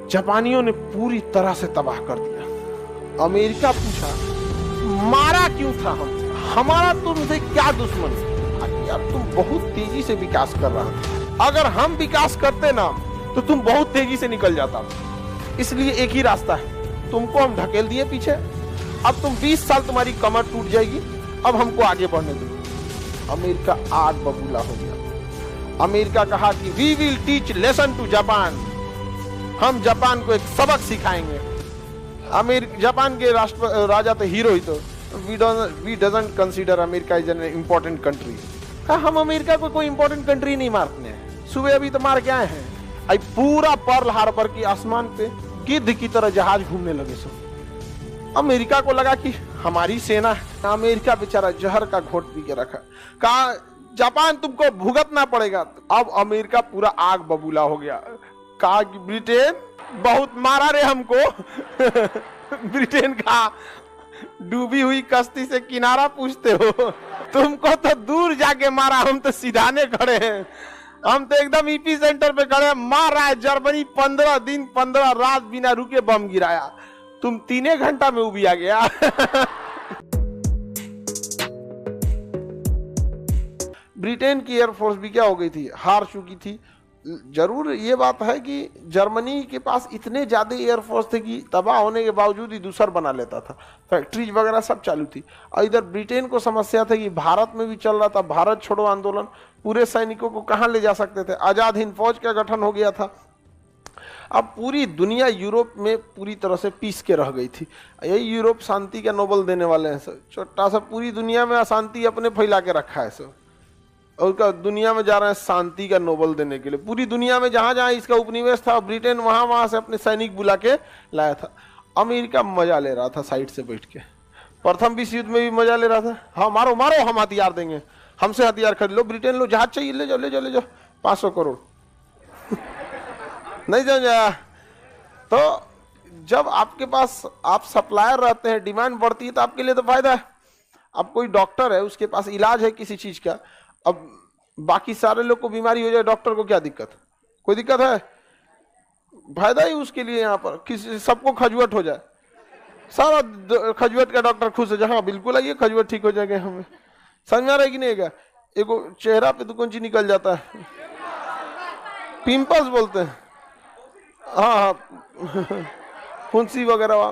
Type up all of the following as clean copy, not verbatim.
जापानियों ने पूरी तरह से तबाह कर दिया। अमेरिका पूछा मारा क्यों था हमारा तुमसे क्या दुश्मनी? यार तुम बहुत तेजी से विकास कर रहा था, अगर हम विकास करते ना तो तुम बहुत तेजी से निकल जाता, इसलिए एक ही रास्ता है, तुमको हम ढकेल दिए पीछे, अब तुम 20 साल तुम्हारी कमर टूट जाएगी, अब हमको आगे बढ़ने दो। अमेरिका आग बबूला हो गया। अमेरिका कहा कि we will teach lesson to Japan, हम जापान को एक सबक सिखाएंगे। जापान के राजा तो हीरो ही तो, we doesn't consider America is an important country. हम अमेरिका को कोई इंपॉर्टेंट कंट्री नहीं मारते हैं, सुबह अभी तो मार के आए हैं। आई पूरा पर्ल हार्बर की आसमान पे गिद्ध की तरह जहाज घूमने लगे सब। अमेरिका को लगा कि हमारी सेना है, अमेरिका बेचारा जहर का घोट पी के रखा, कहा जापान तुमको भुगतना पड़ेगा। अब अमेरिका पूरा आग बबूला हो गया, कहा कि ब्रिटेन बहुत मारा रे हमको। ब्रिटेन कहा डूबी हुई कश्ती से किनारा पूछते हो, तुमको तो दूर जाके मारा, हम तो सीधाने खड़े हैं, हम तो एकदम ईपी सेंटर पे खड़े हैं। मार रहा है जर्मनी, 15 दिन 15 रात बिना रुके बम गिराया, तुम 3 घंटा में उबिया गया। ब्रिटेन की एयरफोर्स भी क्या हो गई थी, हार चुकी थी। जरूर ये बात है कि जर्मनी के पास इतने ज्यादा एयरफोर्स थे कि तबाह होने के बावजूद ही दूसर बना लेता था, फैक्ट्रीज वगैरह सब चालू थी। और इधर ब्रिटेन को समस्या था कि भारत में भी चल रहा था भारत छोड़ो आंदोलन, पूरे सैनिकों को कहाँ ले जा सकते थे, आजाद हिंद फौज का गठन हो गया था। अब पूरी दुनिया यूरोप में पूरी तरह से पीस के रह गई थी। यही यूरोप शांति का नोबल देने वाले हैं सर, छोटा सा पूरी दुनिया में अशांति अपने फैला के रखा है सर, और उसका दुनिया में जा रहे हैं शांति का नोबल देने के लिए। पूरी दुनिया में जहां जहां इसका उपनिवेश था, ब्रिटेन वहां से अपने सैनिक बुला के लाया था। अमेरिका मजा ले रहा था साइड से बैठ के, प्रथम विश्व युद्ध में भी मजा ले रहा था। हाँ मारो मारो, हम हथियार देंगे, हमसे हथियार खरीद लो, ब्रिटेन लो, जहाज चाहिए ले जाओ ले जाओ ले जाओ, 500 करोड़। नहीं समझा? तो जब आपके पास आप सप्लायर रहते हैं, डिमांड बढ़ती है तो आपके लिए तो फायदा है। अब कोई डॉक्टर है, उसके पास इलाज है किसी चीज का, अब बाकी सारे लोग को बीमारी हो जाए, डॉक्टर को क्या दिक्कत? कोई दिक्कत है? फायदा ही उसके लिए। यहाँ पर किसी सबको खजुवट हो जाए, सारा खजुवट का डॉक्टर खुश हो जाए, हाँ बिल्कुल आइए खजुवट ठीक हो जाएगा। हमें समझ में आ रहा है कि नहीं? एक चेहरा पे तो कौन चीज निकल जाता है, पिंपल्स बोलते हैं, हाँ फुंसी वगैरह।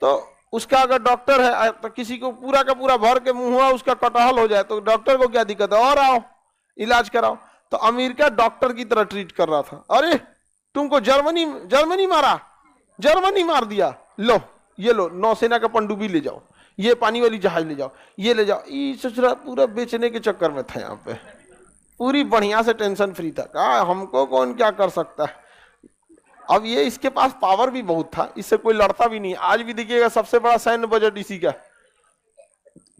तो उसका अगर डॉक्टर है तो किसी को पूरा का पूरा भर के मुंह हुआ उसका कटहल हो जाए तो डॉक्टर को क्या दिक्कत है, और आओ इलाज कराओ। तो अमेरिका डॉक्टर की तरह ट्रीट कर रहा था। अरे तुमको जर्मनी मारा, जर्मनी मार दिया, लो ये लो नौसेना का पनडुब्बी ले जाओ, ये पानी वाली जहाज ले जाओ, ये ले जाओ। ये ससुरा पूरा बेचने के चक्कर में था, यहाँ पे पूरी बढ़िया से टेंशन फ्री था, कहा हमको कौन क्या कर सकता है। अब ये इसके पास पावर भी बहुत था, इससे कोई लड़ता भी नहीं। आज भी देखिएगा सबसे बड़ा सैन्य बजट इसी का,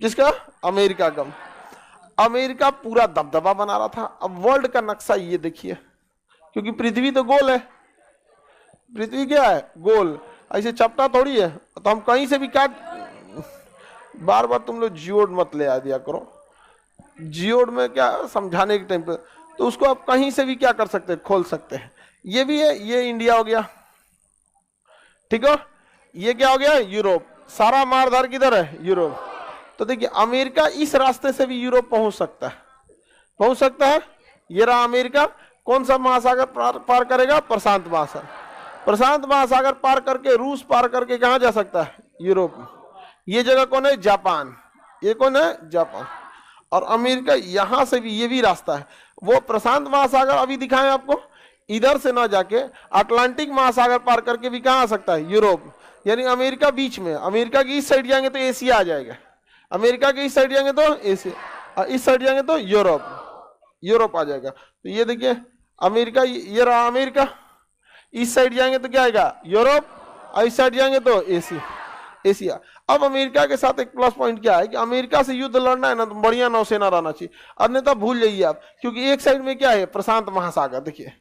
किसका? अमेरिका का। अमेरिका पूरा दबदबा बना रहा था। अब वर्ल्ड का नक्शा ये देखिए, क्योंकि पृथ्वी तो गोल है, पृथ्वी क्या है? गोल, ऐसे चपटा थोड़ी है। तो हम कहीं से भी काट, बार बार तुम लोग जियोड मत ले आ दिया करो, जियोड में क्या समझाने के टाइम पे, तो उसको आप कहीं से भी क्या कर सकते हैं, खोल सकते हैं। ये भी है, ये इंडिया हो गया, ठीक है। ये क्या हो गया? यूरोप। सारा मारधार किधर है? यूरोप। तो देखिए अमेरिका इस रास्ते से भी यूरोप पहुंच सकता है, पहुंच सकता है। ये रहा अमेरिका। कौन सा महासागर पार करेगा? प्रशांत महासागर। प्रशांत महासागर पार करके, रूस पार करके कहां जा सकता है? यूरोप। ये जगह कौन है? जापान। ये कौन है? जापान। और अमेरिका यहां से भी, ये भी रास्ता है। वो प्रशांत महासागर अभी दिखाएं आपको, इधर से ना जाके अटलांटिक महासागर पार करके भी कहां आ सकता है? यूरोप। यानी अमेरिका बीच में। अमेरिका की इस साइड जाएंगे तो एशिया आ जाएगा, अमेरिका के इस साइड जाएंगे तो एशिया, इस साइड जाएंगे तो यूरोप, यूरोप आ जाएगा। तो ये देखिए अमेरिका, ये रहा अमेरिका। इस साइड जाएंगे तो क्या आएगा? यूरोप, और इस साइड जाएंगे तो एशिया। अब अमेरिका के साथ एक प्लस पॉइंट क्या है कि अमेरिका से युद्ध लड़ना है ना तो बढ़िया नौसेना रहना चाहिए, अन्यथा भूल जाइए आप। क्योंकि एक साइड में क्या है? प्रशांत महासागर। देखिए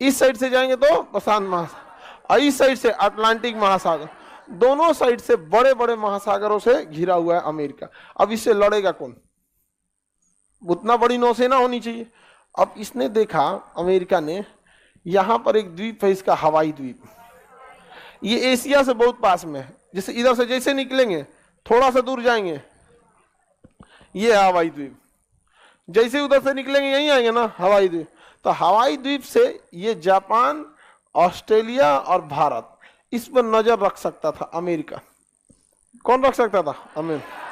इस साइड से जाएंगे तो प्रशांत महासागर, और इस साइड से अटलांटिक महासागर। दोनों साइड से बड़े बड़े महासागरों से घिरा हुआ है अमेरिका। अब इससे लड़ेगा कौन? उतना बड़ी नौसेना होनी चाहिए। अब इसने देखा, अमेरिका ने, यहां पर एक द्वीप है इसका, हवाई द्वीप। ये एशिया से बहुत पास में है। जैसे इधर से जैसे निकलेंगे थोड़ा सा दूर जाएंगे, ये है हवाई द्वीप। जैसे उधर से निकलेंगे यहीं आएंगे ना हवाई द्वीप। तो हवाई द्वीप से ये जापान, ऑस्ट्रेलिया और भारत, इस पर नजर रख सकता था अमेरिका। कौन रख सकता था? अमेरिका।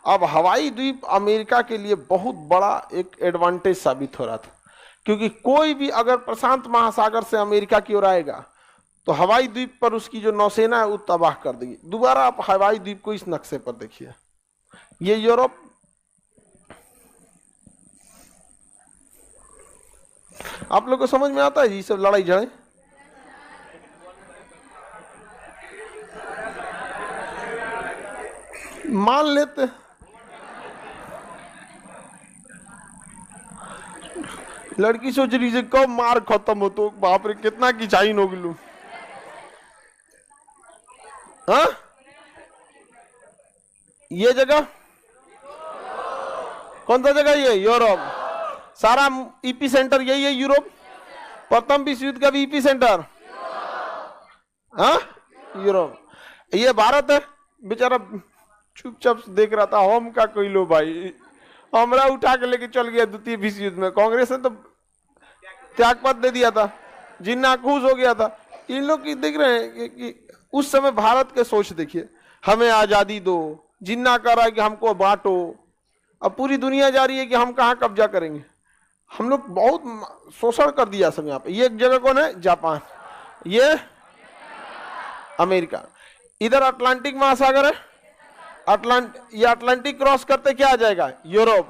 अब हवाई द्वीप अमेरिका के लिए बहुत बड़ा एक एडवांटेज साबित हो रहा था, क्योंकि कोई भी अगर प्रशांत महासागर से अमेरिका की ओर आएगा तो हवाई द्वीप पर उसकी जो नौसेना है वो तबाह कर देगी। दोबारा आप हवाई द्वीप को इस नक्शे पर देखिए, ये यूरोप, आप लोग को समझ में आता है ये सब लड़ाई झड़े? मान लेते लड़की सोच रही है कब मार खत्म हो, तो बाप रे कितना की चाइन हो गलू। हाँ, ये जगह कौन सा जगह? ये यूरोप। सारा ईपी सेंटर यही है यूरोप। प्रथम विश्व युद्ध का भी ईपी सेंटर हाँ यूरोप। ये भारत है, बेचारा चुपचाप देख रहा था। हम का कोई लो भाई, हमरा उठा के लेके चल गया द्वितीय विश्व युद्ध में। कांग्रेस ने तो त्यागपत्र दे दिया था, जिन्ना खुश हो गया था। इन लोग की देख रहे हैं कि उस समय भारत के सोच देखिए, हमें आजादी दो, जिन्ना कह रहा है कि हमको बांटो। अब पूरी दुनिया जा रही है कि हम कहाँ कब्जा करेंगे। हम लोग बहुत शोषण कर दिया सब यहाँ पे। ये एक जगह कौन है? जापान। ये अमेरिका। इधर अटलांटिक महासागर है, ये अटलांटिक क्रॉस करते क्या आ जाएगा? यूरोप।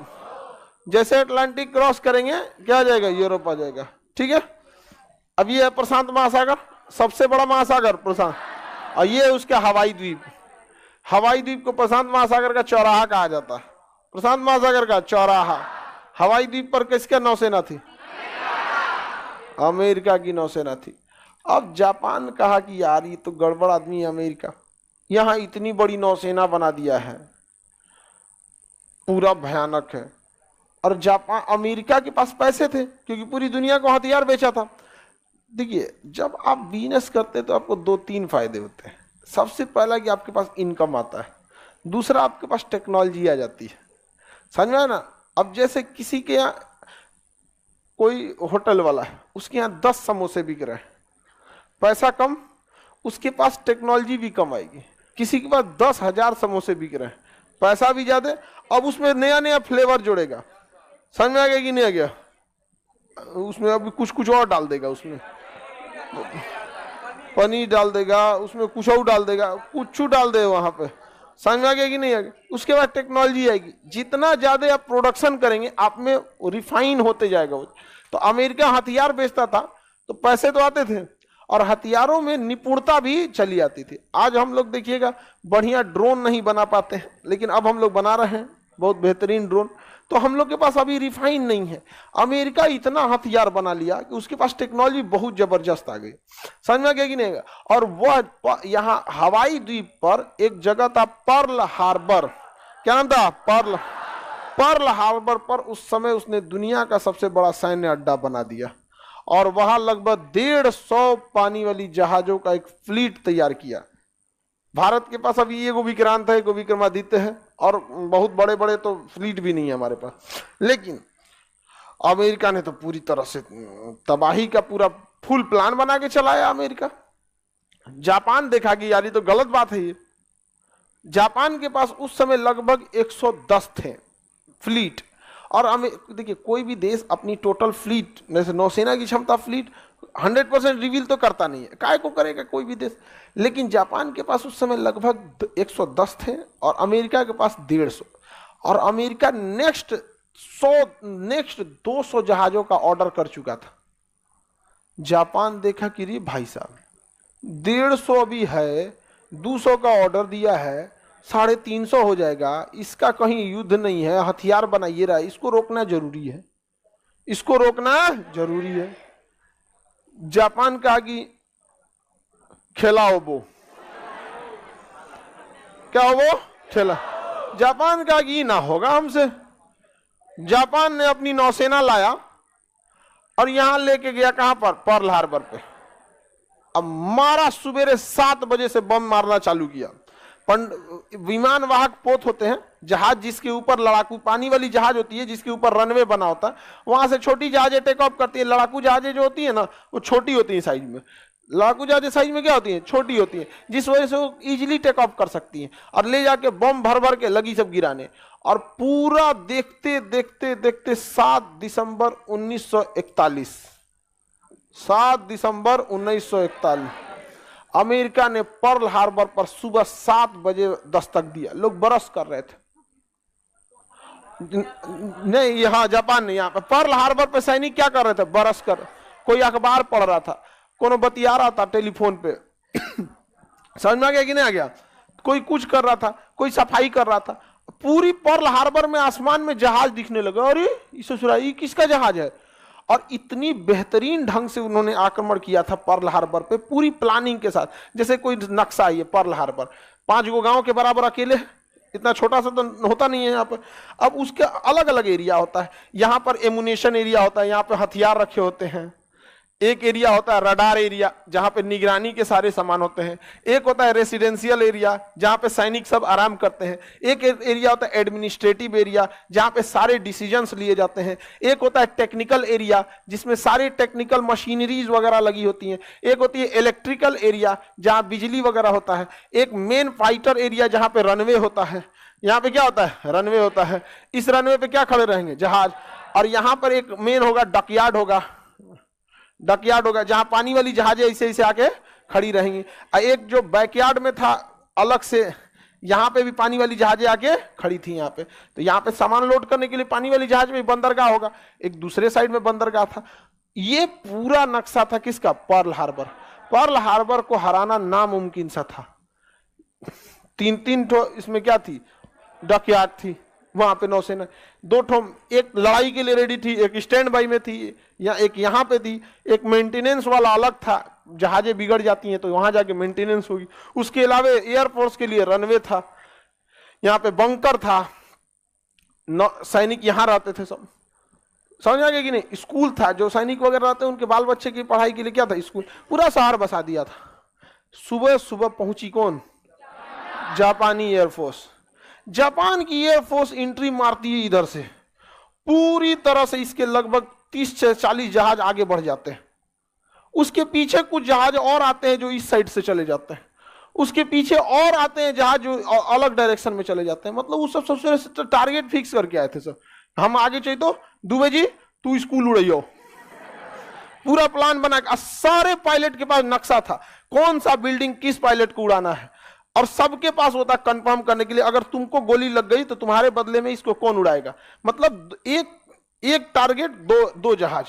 जैसे अटलांटिक क्रॉस करेंगे क्या आ जाएगा? यूरोप आ जाएगा। ठीक है। अब ये है प्रशांत महासागर, सबसे बड़ा महासागर प्रशांत, और ये है उसका हवाई द्वीप। हवाई द्वीप को प्रशांत महासागर का चौराहा कहा जाता है। प्रशांत महासागर का चौराहा। हवाई द्वीप पर किसका नौसेना थी? अमेरिका की नौसेना थी। अब जापान कहा कि यार ये तो गड़बड़ आदमी है अमेरिका, यहां इतनी बड़ी नौसेना बना दिया है, पूरा भयानक है। और जापान, अमेरिका के पास पैसे थे क्योंकि पूरी दुनिया को हथियार बेचा था। देखिए, जब आप बिजनेस करते तो आपको 2-3 फायदे होते हैं। सबसे पहला कि आपके पास इनकम आता है, दूसरा आपके पास टेक्नोलॉजी आ जाती है। समझ में आया ना? अब जैसे किसी के यहाँ कोई होटल वाला है, उसके यहाँ 10 समोसे बिक रहे हैं, पैसा कम, उसके पास टेक्नोलॉजी भी कम आएगी। किसी के पास 10,000 समोसे बिक रहे हैं, पैसा भी ज्यादा, अब उसमें नया नया फ्लेवर जोड़ेगा। समझ में आ गया कि नहीं आ गया? उसमें अभी कुछ कुछ और डाल देगा, उसमें पनीर डाल देगा, उसमें कुछ और डाल देगा, कुछ डाल दे वहां पे। समझ में आ गया कि नहीं आ गया? उसके बाद टेक्नोलॉजी आएगी। जितना ज्यादा आप प्रोडक्शन करेंगे आप में रिफाइन होते जाएगा वो। तो अमेरिका हथियार बेचता था तो पैसे तो आते थे और हथियारों में निपुणता भी चली आती थी। आज हम लोग देखिएगा बढ़िया ड्रोन नहीं बना पाते हैं, लेकिन अब हम लोग बना रहे हैं बहुत बेहतरीन ड्रोन। तो हम लोग के पास अभी रिफाइन नहीं है। अमेरिका इतना हथियार बना लिया कि उसके पास टेक्नोलॉजी बहुत जबरदस्त आ गई। समझ में आ गया कि नहीं? और वह यहाँ हवाई द्वीप पर एक जगह था पर्ल हार्बर। क्या नाम था? पर्ल हार्बर पर उस समय उसने दुनिया का सबसे बड़ा सैन्य अड्डा बना दिया और वहां लगभग 150 पानी वाली जहाजों का एक फ्लीट तैयार किया। भारत के पास अभी एगो विक्रांत है, एगो विक्रमादित्य है, और बहुत बड़े बड़े तो फ्लीट भी नहीं है हमारे पास। लेकिन अमेरिका ने तो पूरी तरह से तबाही का पूरा फुल प्लान बना के चलाया अमेरिका। जापान देखा कि यार ये तो गलत बात है। ये जापान के पास उस समय लगभग 110 थे फ्लीट। और देखिए, कोई भी देश अपनी टोटल फ्लीट, जैसे नौसेना की क्षमता, फ्लीट 100% रिवील तो करता नहीं है, काय को करेगा कोई भी देश। लेकिन जापान के पास उस समय लगभग 110 थे और अमेरिका के पास 150। और अमेरिका नेक्स्ट 200 जहाजों का ऑर्डर कर चुका था। जापान देखा कि रे भाई साहब 150 अभी है, 200 का ऑर्डर दिया है, 350 हो जाएगा, इसका कहीं युद्ध नहीं है, हथियार बनाइए रहा है, इसको रोकना जरूरी है, इसको रोकना जरूरी है। जापान कहा कि खिलाओ वो, क्या वो खेला। जापान कहा कि ना होगा हमसे। जापान ने अपनी नौसेना लाया और यहां लेके गया कहां पर? पर्ल हार्बर पे। अब मारा, सवेरे 7 बजे से बम मारना चालू किया। विमान वाहक पोत होते हैं, जहाज जिसके ऊपर लड़ाकू, पानी वाली जहाज होती है जिसके ऊपर रनवे बना होता है, वहां से छोटी जहाजें टेक ऑफ करती है। लड़ाकू जहाजें जो होती है ना, वो छोटी होती है साइज में। लड़ाकू जहाजें साइज में क्या होती है? छोटी होती है, जिस वजह से वो इजीली टेक ऑफ कर सकती हैं और ले जाके बम भर भर के लगी सब गिराने। और पूरा देखते देखते देखते 7 दिसंबर 1941, 7 दिसंबर 1941 अमेरिका ने पर्ल हार्बर पर सुबह 7 बजे दस्तक दिया। लोग बरस कर रहे थे। नहीं, यहाँ जापान नहीं, यहाँ पे पर्ल हार्बर पे सैनिक क्या कर रहे थे? बरस कर। कोई अखबार पढ़ रहा था, कोनो बतिया रहा था टेलीफोन पे। समझ में आ गया कि नहीं आ गया? कोई कुछ कर रहा था, कोई सफाई कर रहा था। पूरी पर्ल हार्बर में आसमान में जहाज दिखने लगे। अरे ये किसका जहाज है? और इतनी बेहतरीन ढंग से उन्होंने आक्रमण किया था पर्ल हार्बर पे, पूरी प्लानिंग के साथ, जैसे कोई नक्शा है। ये पर्ल हार्बर 5 गो गांव के बराबर अकेले, इतना छोटा सा तो होता नहीं है यहाँ पर। अब उसके अलग अलग एरिया होता है। यहाँ पर एमुनेशन एरिया होता है, यहाँ पे हथियार रखे होते हैं। एक एरिया होता है रडार एरिया, जहां पे निगरानी के सारे सामान होते हैं। एक होता है रेसिडेंशियल एरिया, जहां पे सैनिक सब आराम करते हैं। एक एरिया होता है एडमिनिस्ट्रेटिव एरिया, जहां पे सारे डिसीजंस लिए जाते हैं। एक होता है टेक्निकल एरिया, जिसमें सारे टेक्निकल मशीनरीज वगैरह लगी होती हैं। एक होती है इलेक्ट्रिकल एरिया, जहां बिजली वगैरह होता है। एक मेन फाइटर एरिया, जहां पे रनवे होता है। यहाँ पे क्या होता है? रनवे होता है। इस रनवे पे क्या खड़े रहेंगे? जहाज। और यहाँ पर एक मेन होगा डकयार्ड होगा, डकयार्ड होगा, जहां पानी वाली जहाजें ऐसे ऐसे आके खड़ी रहेंगी। एक जो बैकयार्ड में था अलग से, यहाँ पे भी पानी वाली जहाजें आके खड़ी थी यहाँ पे। तो यहाँ पे सामान लोड करने के लिए पानी वाली जहाज में बंदरगाह होगा, एक दूसरे साइड में बंदरगाह था। ये पूरा नक्शा था किसका? Pearl Harbor. पर्ल हार्बर को हराना नामुमकिन सा था। 3-3 ठो इसमें क्या थी? डकयार्ड थी। वहां पे नौसेना 2 ठो, एक लड़ाई के लिए रेडी थी, एक स्टैंड बाई में थी, या एक यहाँ पे थी। एक मेंटेनेंस वाला अलग था, जहाजें बिगड़ जाती हैं तो वहां जाके मेंटेनेंस होगी। उसके अलावा एयरफोर्स के लिए रनवे था, यहाँ पे बंकर था, सैनिक यहाँ रहते थे सब। समझ आ गया कि नहीं? स्कूल था, जो सैनिक वगैरह रहते हैं उनके बाल बच्चे की पढ़ाई के लिए क्या था? स्कूल। पूरा शहर बसा दिया था। सुबह सुबह पहुंची कौन? जापानी एयरफोर्स। जापान की एयरफोर्स एंट्री मारती है इधर से, पूरी तरह से इसके लगभग 30 से 40 जहाज आगे बढ़ जाते हैं। उसके पीछे कुछ जहाज और आते हैं जो इस साइड से चले जाते हैं। उसके पीछे और आते हैं जहाज जो अलग डायरेक्शन में चले जाते हैं। मतलब उस सब सबसे टारगेट फिक्स करके आए थे सब। हम आगे चाहिए तो दुबे जी तू स्कूल उड़ाइयो, पूरा प्लान बना के। सारे पायलट के पास नक्शा था, कौन सा बिल्डिंग किस पायलट को उड़ाना है, और सबके पास होता कंफर्म करने के लिए अगर तुमको गोली लग गई तो तुम्हारे बदले में इसको कौन उड़ाएगा। मतलब एक टारगेट, दो जहाज।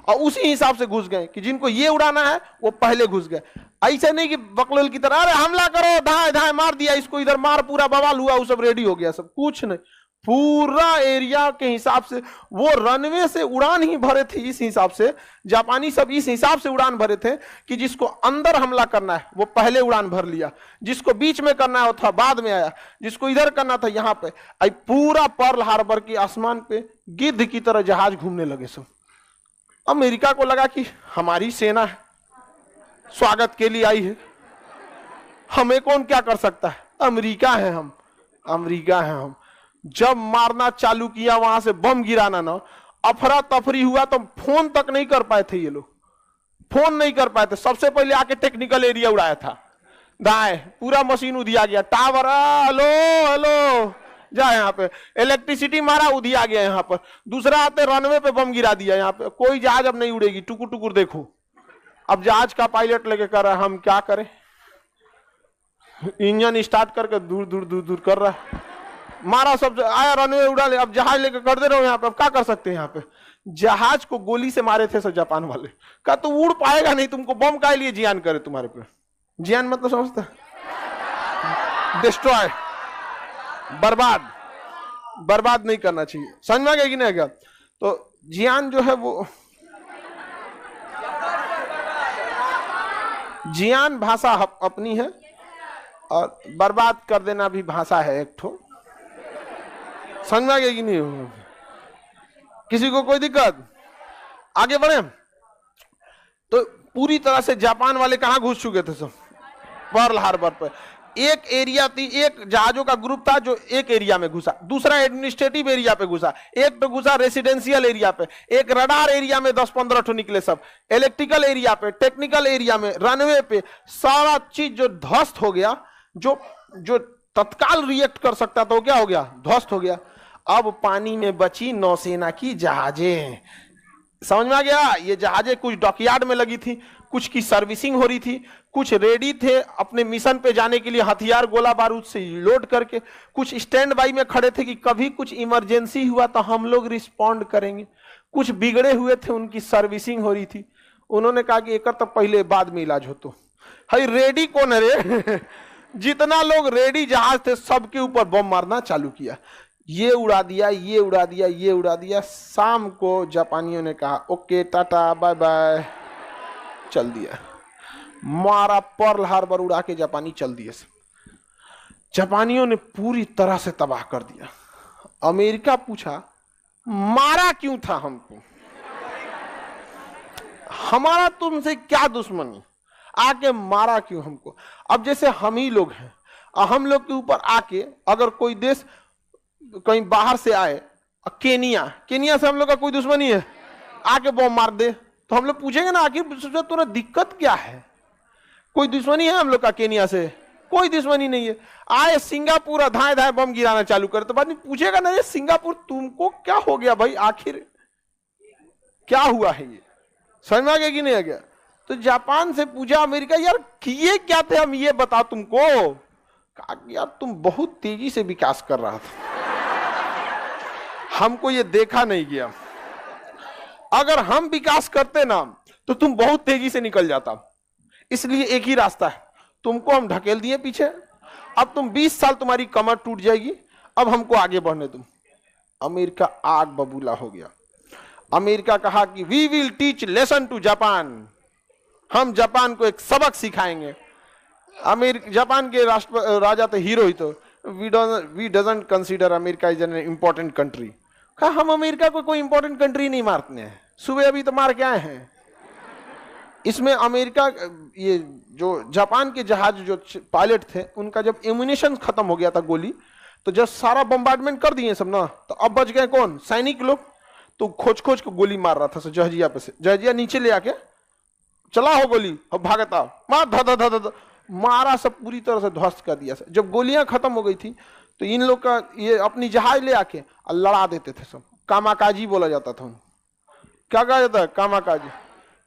और उसी हिसाब से घुस गए कि जिनको ये उड़ाना है वो पहले घुस गए। ऐसे नहीं कि बकलोल की तरह अरे हमला करो, धाए धाए मार दिया इसको, इधर मार, पूरा बवाल हुआ, वो सब रेडी हो गया, सब कुछ नहीं। पूरा एरिया के हिसाब से वो रनवे से उड़ान ही भरे थे। इस हिसाब से जापानी सब इस हिसाब से उड़ान भरे थे कि जिसको अंदर हमला करना है वो पहले उड़ान भर लिया, जिसको बीच में करना है वो था बाद में आया, जिसको इधर करना था यहाँ पे। आई पूरा पर्ल हार्बर के आसमान पे गिद्ध की तरह जहाज घूमने लगे सब। अमेरिका को लगा कि हमारी सेना है, स्वागत के लिए आई है, हमें कौन क्या कर सकता है, अमेरिका है हम, अमेरिका है हम। जब मारना चालू किया, वहां से बम गिराना ना, अफरा तफरी हुआ तो फोन तक नहीं कर पाए थे ये लोग, फोन नहीं कर पाए थे। सबसे पहले आके टेक्निकल एरिया उड़ाया था, दाए पूरा मशीन उधिया गया, टावर हेलो हेलो जा, यहाँ पे इलेक्ट्रिसिटी मारा, उधिया गया। यहाँ पर दूसरा आते रनवे पे बम गिरा दिया। यहाँ पे कोई जहाज अब नहीं उड़ेगी, टुकुर टुकुर देखो। अब जहाज का पायलट लेके कर रहा है, हम क्या करें, इंजन स्टार्ट करके दूर दूर दूर दूर कर रहा है, मारा सब आया, रनवे उड़ा ले। अब जहाज लेके कर दे रहे हो यहाँ पे, अब क्या कर सकते हैं। यहाँ पे जहाज को गोली से मारे थे सब जापान वाले, का तो उड़ पाएगा नहीं, तुमको बम का लिए जियान करे तुम्हारे पे। जियान मतलब समझता, डिस्ट्रॉय, बर्बाद, बर्बाद नहीं करना चाहिए। समझ में आ गया कि नहीं आ गया? तो जियान जो है वो, जियान भाषा अपनी है और बर्बाद कर देना भी भाषा है एक ठो। समझ में आ गया कि नहीं? किसी को कोई दिक्कत? आगे बढ़े। तो पूरी तरह से जापान वाले कहां घुस चुके थे सब? पर्ल हार्बर पर। एक एरिया थी, एक जहाजों का ग्रुप था जो एक एरिया में घुसा, दूसरा एडमिनिस्ट्रेटिव एरिया पे घुसा, एक पे घुसा रेसिडेंशियल एरिया पे, एक रडार एरिया में 10-15 ठो निकले सब, इलेक्ट्रिकल एरिया पे, टेक्निकल एरिया में, रनवे पे, सारा चीज जो ध्वस्त हो गया, जो जो तत्काल रिएक्ट कर सकता था वो क्या हो गया? ध्वस्त हो गया। अब पानी में बची नौसेना की जहाजें। समझ में आ गया? ये जहाजें कुछ डॉकयार्ड में लगी थी, कुछ की सर्विसिंग हो रही थी, कुछ रेडी थे अपने मिशन पे जाने के लिए हथियार गोला बारूद से लोड करके, कुछ स्टैंड बाई में खड़े थे कि कभी कुछ इमरजेंसी हुआ तो हम लोग रिस्पॉन्ड करेंगे, कुछ बिगड़े हुए थे, उनकी सर्विसिंग हो रही थी। उन्होंने कहा कि एक तो पहले बाद में इलाज हो। तो भाई रेडी कौन है रे? जितना लोग रेडी जहाज थे सबके ऊपर बम मारना चालू किया, ये उड़ा दिया, ये उड़ा दिया, ये उड़ा दिया। शाम को जापानियों ने कहा ओके टाटा बाय बाय, चल दिया, मारा पर्ल हार्बर उड़ा के जापानी चल दिए। जापानियों ने पूरी तरह से तबाह कर दिया। अमेरिका पूछा मारा क्यों था हमको? हमारा तुमसे क्या दुश्मनी, आके मारा क्यों हमको? अब जैसे हम ही लोग हैं, हम लोग के ऊपर आके अगर कोई देश कहीं बाहर से आए, केनिया से हम लोग का कोई दुश्मनी है, आके बम मार दे, तो हम लोग पूछेंगे ना आखिर तुरा दिक्कत क्या है? कोई दुश्मनी है हम लोग का केनिया से? कोई दुश्मनी नहीं है। आए सिंगापुर धाए धाए बम गिराना चालू करे तो बाद में पूछेगा ना ये सिंगापुर तुमको क्या हो गया भाई, आखिर क्या हुआ है? ये समझ में आ गया कि नहीं आ गया? तो जापान से पूछा अमेरिका यार किए क्या थे हम, ये बता तुमको। कहा यार तुम बहुत तेजी से विकास कर रहा था, हमको ये देखा नहीं गया। अगर हम विकास करते ना तो तुम बहुत तेजी से निकल जाता, इसलिए एक ही रास्ता है, तुमको हम ढकेल दिए पीछे। अब तुम 20 साल तुम्हारी कमर टूट जाएगी, अब हमको आगे बढ़ने तुम। अमेरिका आग बबूला हो गया। अमेरिका कहा कि we will teach lesson to Japan, हम जापान को एक सबक सिखाएंगे। जापान के राजा तो हीरो ही तो, we doesn't consider America is an important country. कहा हम अमेरिका को कोई इंपॉर्टेंट कंट्री नहीं मारते हैं, सुबह अभी तो मार के आए हैं। इसमें अमेरिका, ये जो जापान के जहाज जो पायलट थे उनका जब एम्यूनिशन खत्म हो गया था गोली, तो जब सारा बम्बार्डमेंट कर दिए सब ना, तो अब बच गए कौन? सैनिक लोग। तो खोज खोज को गोली मार रहा था जहाजिया पे से, जहाजिया नीचे ले आके चला हो गोली, अब भागता मार ध ध ध मारा, सब पूरी तरह से ध्वस्त कर दिया। जब गोलियां खत्म हो गई थी तो इन लोग का ये अपनी जहाज ले आके लड़ा देते थे सब, कामाकाजी बोला जाता था। क्या कहा जाता है? कामाकाजी।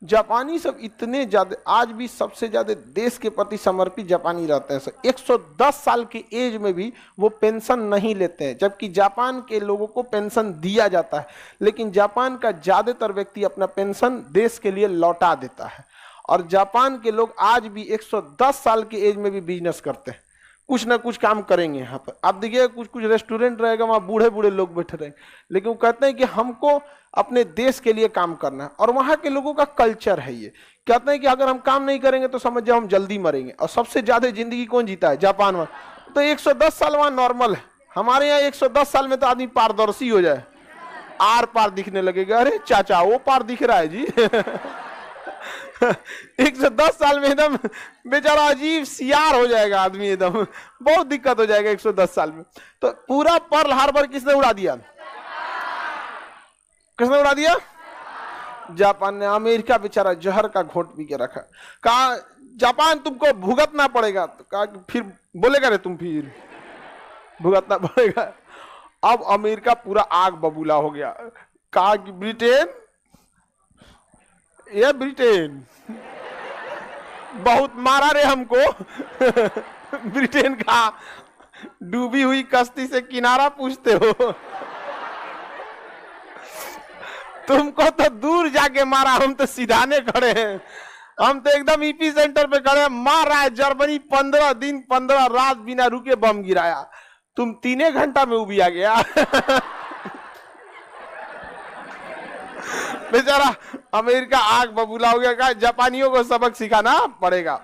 जापानी सब इतने ज्यादा, आज भी सबसे ज्यादा देश के प्रति समर्पित जापानी रहते हैं। 110 साल के एज में भी वो पेंशन नहीं लेते हैं, जबकि जापान के लोगों को पेंशन दिया जाता है, लेकिन जापान का ज्यादातर व्यक्ति अपना पेंशन देश के लिए लौटा देता है। और जापान के लोग आज भी 110 साल के एज में भी बिजनेस करते हैं, कुछ ना कुछ काम करेंगे। यहाँ पर आप देखिए कुछ कुछ रेस्टोरेंट रहेगा, वहाँ बूढ़े बूढ़े लोग बैठे रहेंगे, लेकिन वो कहते हैं कि हमको अपने देश के लिए काम करना है। और वहाँ के लोगों का कल्चर है ये, कहते हैं कि अगर हम काम नहीं करेंगे तो समझ जाओ हम जल्दी मरेंगे। और सबसे ज्यादा जिंदगी कौन जीता है? जापान में। तो 110 साल वहाँ नॉर्मल है। हमारे यहाँ 110 साल में तो आदमी पारदर्शी हो जाए, आर पार दिखने लगेगा। अरे चाचा वो पार दिख रहा है जी 110 साल में एकदम बेचारा अजीब सियार हो जाएगा आदमी, एकदम बहुत दिक्कत हो जाएगा 110 साल में। तो पूरा पर्ल हार्बर किसने उड़ा दिया? किसने उड़ा दिया? जापान ने। अमेरिका बेचारा जहर का घोट पी के रखा। कहा जापान तुमको भुगतना पड़ेगा। तो कहा फिर बोलेगा रे तुम फिर भुगतना पड़ेगा। अब अमेरिका पूरा आग बबूला हो गया। कहा कि ब्रिटेन, ये ब्रिटेन बहुत मारा रे हमको ब्रिटेन का डूबी हुई कश्ती से किनारा पूछते हो तुमको तो दूर जाके मारा, हम तो सीधाने खड़े हैं, हम तो एकदम ईपी सेंटर पे खड़े हैं। मार रहा है जर्मनी, 15 दिन 15 रात बिना रुके बम गिराया, तुम 3 घंटा में उबिया गया बेचारा अमेरिका आग बबूला हो गया। कहा जापानियों को सबक सिखाना पड़ेगा।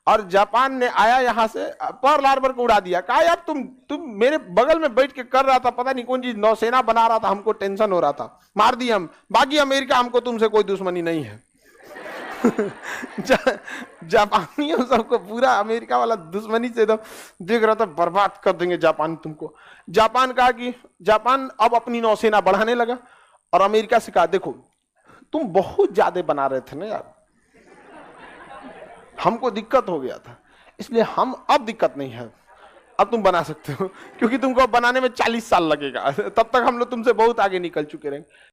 और जापान ने आया यहां से पर्ल हार्बर को उड़ा दिया। कहा यार तुम मेरे बगल में बैठ के कर रहा था, पता नहीं कौन चीज नौसेना बना रहा था, हमको टेंशन हो रहा था, मार दिया हम। बाकी अमेरिका हमको तुमसे कोई दुश्मनी नहीं है जापानियों सबको पूरा अमेरिका वाला दुश्मनी से एकदम देख रहा था, बर्बाद कर देंगे जापान तुमको। जापान कहा कि जापान अब अपनी नौसेना बढ़ाने लगा और अमेरिका से कहा देखो तुम बहुत ज्यादा बना रहे थे ना यार, हमको दिक्कत हो गया था, इसलिए हम अब दिक्कत नहीं है, अब तुम बना सकते हो, क्योंकि तुमको बनाने में 40 साल लगेगा, तब तक हम लोग तुमसे बहुत आगे निकल चुके रहेंगे।